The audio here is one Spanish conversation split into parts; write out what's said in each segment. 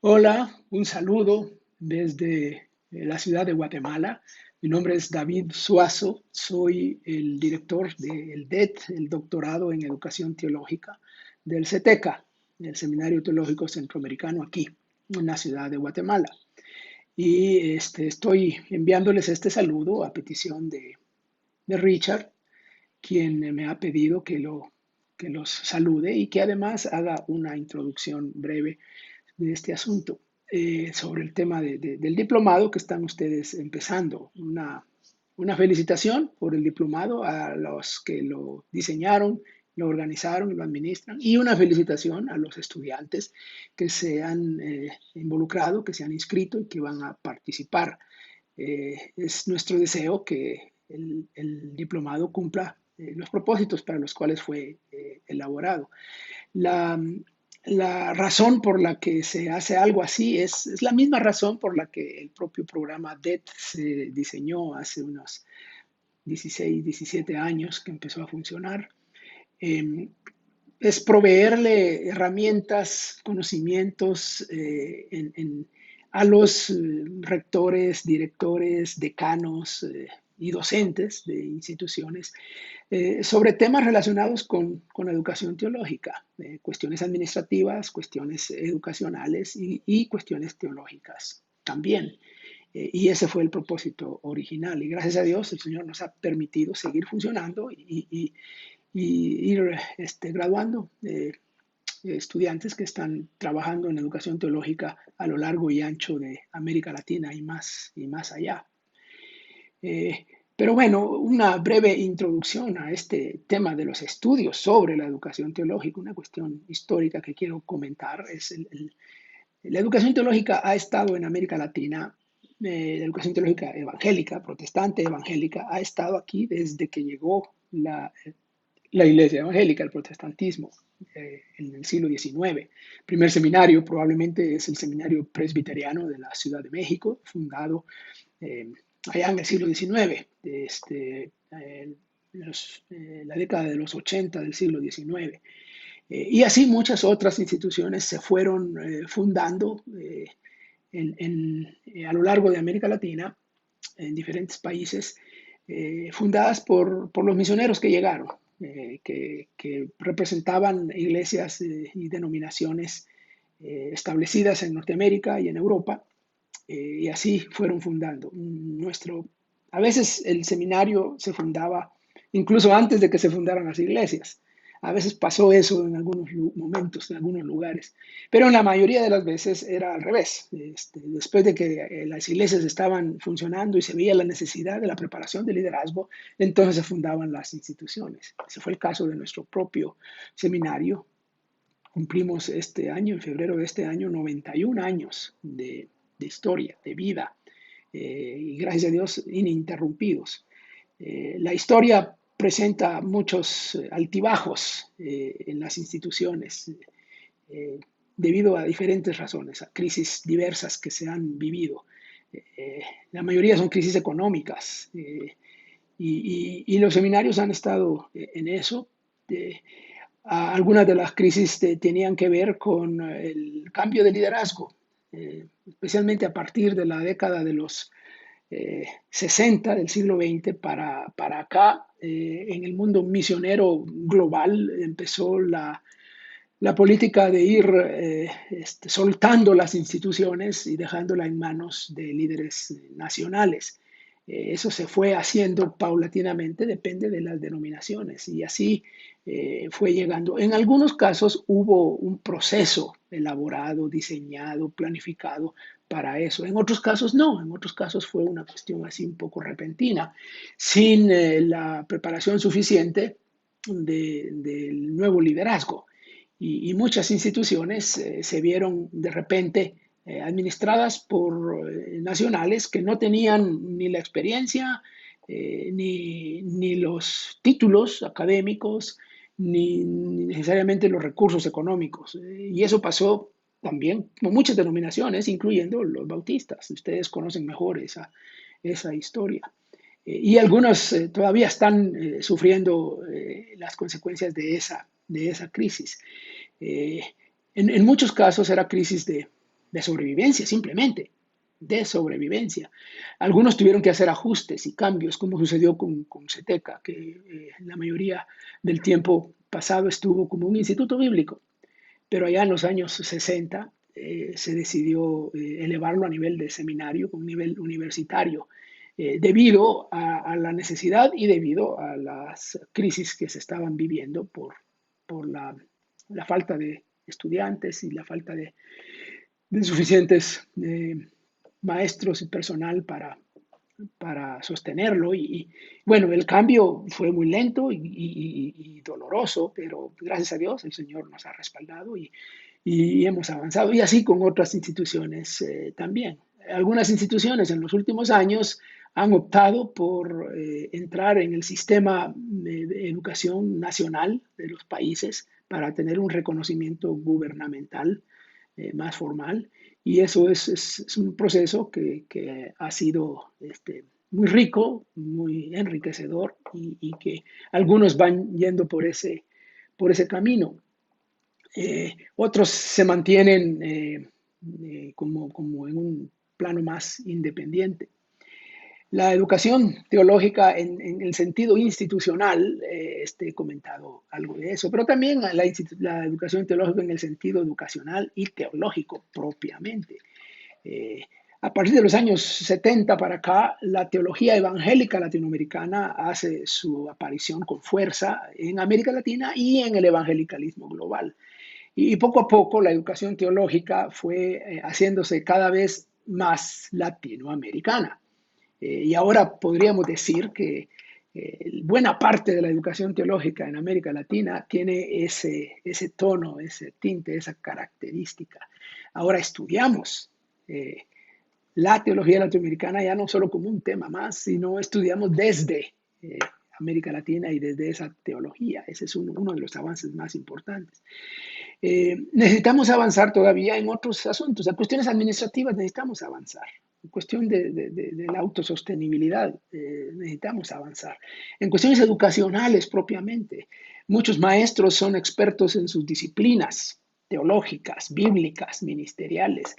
Hola, un saludo desde la ciudad de Guatemala. Mi nombre es David Suazo, soy el director del DET, el doctorado en Educación Teológica del CETECA, el Seminario Teológico Centroamericano aquí, en la ciudad de Guatemala. Y estoy enviándoles este saludo a petición de Richard, quien me ha pedido que los salude y que además haga una introducción breve de este asunto, sobre el tema del diplomado que están ustedes empezando. Una felicitación por el diplomado a los que lo diseñaron, lo organizaron y lo administran, y una felicitación a los estudiantes que se han involucrado, que se han inscrito y que van a participar. Es nuestro deseo que el diplomado cumpla los propósitos para los cuales fue elaborado. La, la razón por la que se hace algo así es la misma razón por la que el propio programa DET se diseñó hace unos 16, 17 años que empezó a funcionar. Eh, es proveerle herramientas, conocimientos a los rectores, directores, decanos y docentes de instituciones sobre temas relacionados con educación teológica, cuestiones administrativas, cuestiones educacionales y cuestiones teológicas también. Y ese fue el propósito original. Y gracias a Dios el Señor nos ha permitido seguir funcionando y ir graduando estudiantes que están trabajando en educación teológica a lo largo y ancho de América Latina y más allá. Eh, pero bueno, una breve introducción a este tema de los estudios sobre la educación teológica, una cuestión histórica que quiero comentar, es la educación teológica ha estado en América Latina, la educación teológica evangélica, protestante evangélica, ha estado aquí desde que llegó la iglesia evangélica, el protestantismo, en el siglo XIX. El primer seminario probablemente es el seminario presbiteriano de la Ciudad de México, fundado eh, allá en el siglo XIX, la década de los 80 del siglo XIX. Y así muchas otras instituciones se fueron fundando a lo largo de América Latina, en diferentes países, fundadas por los misioneros que llegaron, que representaban iglesias y denominaciones establecidas en Norteamérica y en Europa, y así fueron fundando. A veces el seminario se fundaba incluso antes de que se fundaran las iglesias. A veces pasó eso en algunos momentos, en algunos lugares, pero en la mayoría de las veces era al revés. Después de que las iglesias estaban funcionando y se veía la necesidad de la preparación de liderazgo, entonces se fundaban las instituciones. Ese fue el caso de nuestro propio seminario. Cumplimos este año, en febrero de este año, 91 años de historia, de vida, y gracias a Dios ininterrumpidos. La historia presenta muchos altibajos en las instituciones eh, debido a diferentes razones, a crisis diversas que se han vivido. La mayoría son crisis económicas y los seminarios han estado en eso. Eh, Algunas de las crisis tenían que ver con el cambio de liderazgo, especialmente a partir de la década de los 60 del siglo XX para acá. En el mundo misionero global empezó la política de ir soltando las instituciones y dejándola en manos de líderes nacionales. Eso se fue haciendo paulatinamente, depende de las denominaciones, y así fue llegando. En algunos casos hubo un proceso elaborado, diseñado, planificado para eso. En otros casos no, en otros casos fue una cuestión así un poco repentina, sin la preparación suficiente del nuevo liderazgo. Y muchas instituciones se vieron de repente administradas por nacionales que no tenían ni la experiencia, ni los títulos académicos, ni necesariamente los recursos económicos. Y eso pasó también con muchas denominaciones, incluyendo los bautistas. Ustedes conocen mejor esa historia. Y algunos todavía están sufriendo las consecuencias de esa crisis. Eh, en muchos casos era crisis de sobrevivencia simplemente, de sobrevivencia. Algunos tuvieron que hacer ajustes y cambios, como sucedió con CETECA, que la mayoría del tiempo pasado estuvo como un instituto bíblico, pero allá en los años 60 se decidió elevarlo a nivel de seminario, con nivel universitario, debido a la necesidad y debido a las crisis que se estaban viviendo por la falta de estudiantes y la falta de suficientes maestros y personal para sostenerlo. Bueno, el cambio fue muy lento y doloroso, pero gracias a Dios el Señor nos ha respaldado y hemos avanzado. Y así con otras instituciones también. Algunas instituciones en los últimos años han optado por entrar en el sistema de educación nacional de los países para tener un reconocimiento gubernamental más formal. Y eso es un proceso que ha sido muy rico, muy enriquecedor y que algunos van yendo por ese camino. Otros se mantienen como en un plano más independiente. La educación teológica en el sentido institucional, he comentado algo de eso, pero también la educación teológica en el sentido educacional y teológico propiamente. Eh, a partir de los años 70 para acá, la teología evangélica latinoamericana hace su aparición con fuerza en América Latina y en el evangelicalismo global. Y poco a poco la educación teológica fue haciéndose cada vez más latinoamericana. Y ahora podríamos decir que buena parte de la educación teológica en América Latina tiene ese tono, ese tinte, esa característica. Ahora estudiamos la teología latinoamericana ya no solo como un tema más, sino estudiamos desde América Latina y desde esa teología. Ese es uno de los avances más importantes. Necesitamos avanzar todavía en otros asuntos. En cuestiones administrativas necesitamos avanzar. En cuestión de la autosostenibilidad necesitamos avanzar. En cuestiones educacionales propiamente, muchos maestros son expertos en sus disciplinas teológicas, bíblicas, ministeriales,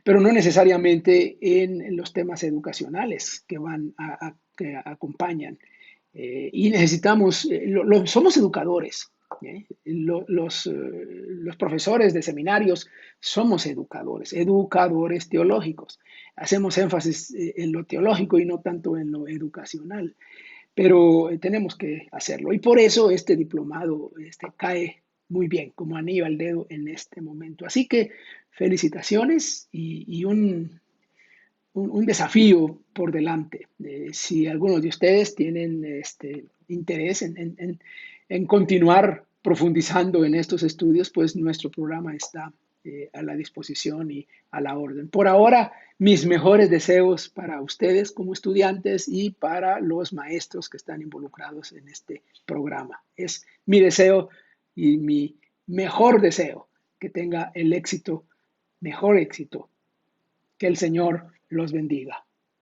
pero no necesariamente en los temas educacionales que acompañan. Y necesitamos, somos educadores. Los profesores de seminarios somos educadores, educadores teológicos. Hacemos énfasis en lo teológico y no tanto en lo educacional, pero tenemos que hacerlo. Y por eso este diplomado cae muy bien, como anillo al dedo en este momento. Así que felicitaciones y un desafío por delante. Si algunos de ustedes tienen interés en continuar profundizando en estos estudios, pues nuestro programa está a la disposición y a la orden. Por ahora, mis mejores deseos para ustedes como estudiantes y para los maestros que están involucrados en este programa. Es mi deseo y mi mejor deseo que tenga el éxito, mejor éxito. Que el Señor los bendiga.